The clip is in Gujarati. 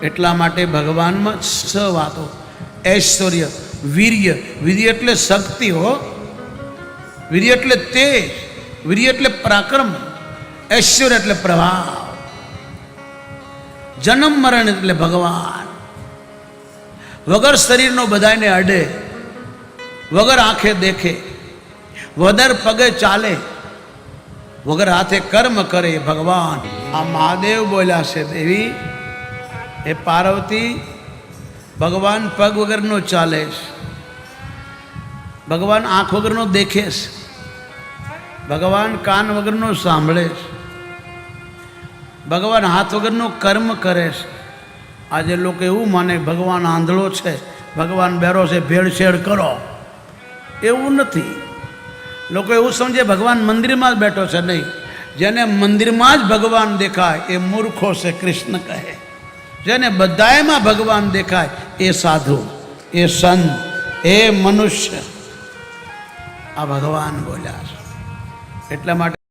એટલા માટે ભગવાનમાં છ વાતો: ઐશ્વર્ય, વીર્ય, વીર્ય એટલે શક્તિ, હો, વીર્ય એટલે તેજ, વીર્ય એટલે પરાક્રમ, ઐશ્વર્ય એટલે પ્રભાવ, જન્મ મરણ એટલે ભગવાન. વગર શરીરનો બધાને અડે, વગર આંખે દેખે, વગર પગે ચાલે, વગર હાથે કર્મ કરે ભગવાન. આ મહાદેવ બોલ્યા છે, દેવી એ પાર્વતી, ભગવાન પગ વગરનો ચાલે છે, ભગવાન આંખ વગરનો દેખે છે, ભગવાન કાન વગરનો સાંભળે છે, ભગવાન હાથ વગરનો કર્મ કરે છે. આજે લોકો એવું માને ભગવાન આંધળો છે, ભગવાન બેરો છે, ભેળસેળ કરો. એવું નથી. લોકો એવું સમજે ભગવાન મંદિરમાં જ બેઠો છે. નહીં, જેને મંદિરમાં જ ભગવાન દેખાય એ મૂર્ખો છે, કૃષ્ણ કહે. જેને બધાયમાં ભગવાન દેખાય એ સાધુ, એ સંત, એ મનુષ્ય. આ ભગવાન બોલ્યા છે. એટલા માટે